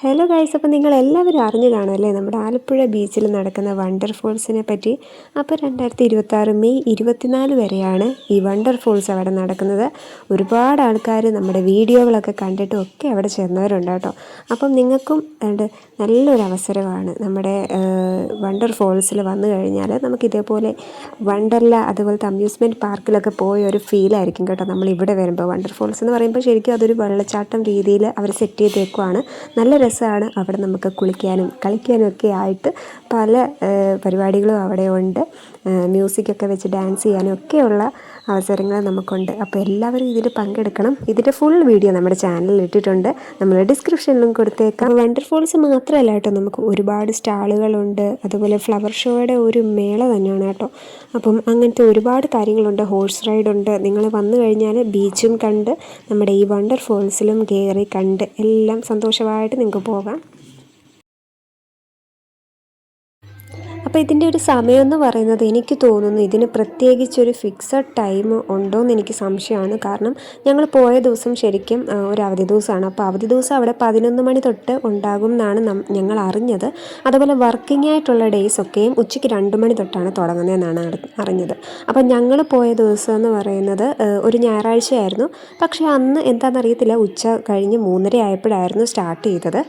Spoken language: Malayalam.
ഹലോ ഗൈസ്, അപ്പോൾ നിങ്ങൾ എല്ലാവരും അറിഞ്ഞു കാണുമല്ലേ നമ്മുടെ ആലപ്പുഴ ബീച്ചിൽ നടക്കുന്ന വണ്ടർ ഫോൾസിനെ പറ്റി. അപ്പോൾ 2026 മെയ് 24 വരെയാണ് ഈ വണ്ടർ ഫോൾസ് അവിടെ നടക്കുന്നത്. ഒരുപാട് ആൾക്കാർ നമ്മുടെ വീഡിയോകളൊക്കെ കണ്ടിട്ടും ഒക്കെ അവിടെ ചെന്നവരുണ്ട് കേട്ടോ. അപ്പം നിങ്ങൾക്കും നല്ലൊരു അവസരമാണ് നമ്മുടെ വണ്ടർ ഫോൾസിൽ വന്നു കഴിഞ്ഞാൽ നമുക്കിതേപോലെ വണ്ടർല അതുപോലത്തെ അമ്യൂസ്മെൻറ്റ് പാർക്കിലൊക്കെ പോയ ഒരു ഫീലായിരിക്കും കേട്ടോ. നമ്മളിവിടെ വരുമ്പോൾ വണ്ടർ ഫോൾസ് എന്ന് പറയുമ്പോൾ ശരിക്കും അതൊരു വെള്ളച്ചാട്ടം രീതിയിൽ അവർ സെറ്റ് ചെയ്തേക്കുവാണ്. നല്ല രസമാണ്. അവിടെ നമുക്ക് കുളിക്കാനും കളിക്കാനും ഒക്കെ ആയിട്ട് പല പരിപാടികളും അവിടെ ഉണ്ട്. മ്യൂസിക്കൊക്കെ വെച്ച് ഡാൻസ് ചെയ്യാനും ഒക്കെയുള്ള അവസരങ്ങൾ നമുക്കുണ്ട്. അപ്പോൾ എല്ലാവരും ഇതിൽ പങ്കെടുക്കണം. ഇതിൻ്റെ ഫുൾ വീഡിയോ നമ്മുടെ ചാനലിൽ ഇട്ടിട്ടുണ്ട്, നമ്മൾ ഡിസ്ക്രിപ്ഷനിലും കൊടുത്തേക്കാം. വണ്ടർ ഫോൾസ് മാത്രമല്ല കേട്ടോ, നമുക്ക് ഒരുപാട് സ്റ്റാളുകളുണ്ട്. അതുപോലെ ഫ്ലവർ ഷോയുടെ ഒരു മേള തന്നെയാണ് കേട്ടോ. അപ്പം അങ്ങനത്തെ ഒരുപാട് കാര്യങ്ങളുണ്ട്. ഹോഴ്സ് റൈഡുണ്ട്. നിങ്ങൾ വന്നു കഴിഞ്ഞാൽ ബീച്ചും കണ്ട് നമ്മുടെ ഈ വണ്ടർ ഫോൾസിലും കയറി കണ്ട് എല്ലാം സന്തോഷമായിട്ട് നിങ്ങൾക്ക് പോകാം. അപ്പോൾ ഇതിൻ്റെ ഒരു സമയമെന്ന് പറയുന്നത് എനിക്ക് തോന്നുന്നു ഇതിന് പ്രത്യേകിച്ചൊരു ഫിക്സഡ് ടൈം ഉണ്ടോ എന്ന് എനിക്ക് സംശയമാണ്. കാരണം ഞങ്ങൾ പോയ ദിവസം ശരിക്കും ഒരു അവധി ദിവസമാണ്. അപ്പോൾ അവധി ദിവസം അവിടെ 11 മണി തൊട്ട് ഉണ്ടാകും എന്നാണ് ഞങ്ങൾ അറിഞ്ഞത്. അതുപോലെ വർക്കിംഗ് ആയിട്ടുള്ള ഡേയ്സൊക്കെയും ഉച്ചയ്ക്ക് 2 മണി തൊട്ടാണ് തുടങ്ങുന്നതെന്നാണ് അറിഞ്ഞത്. അപ്പോൾ ഞങ്ങൾ പോയ ദിവസം എന്ന് പറയുന്നത് ഒരു ഞായറാഴ്ചയായിരുന്നു. പക്ഷേ അന്ന് എന്താണെന്നറിയത്തില്ല, ഉച്ച കഴിഞ്ഞ് 3:30 ആയപ്പോഴായിരുന്നു സ്റ്റാർട്ട് ചെയ്തത്.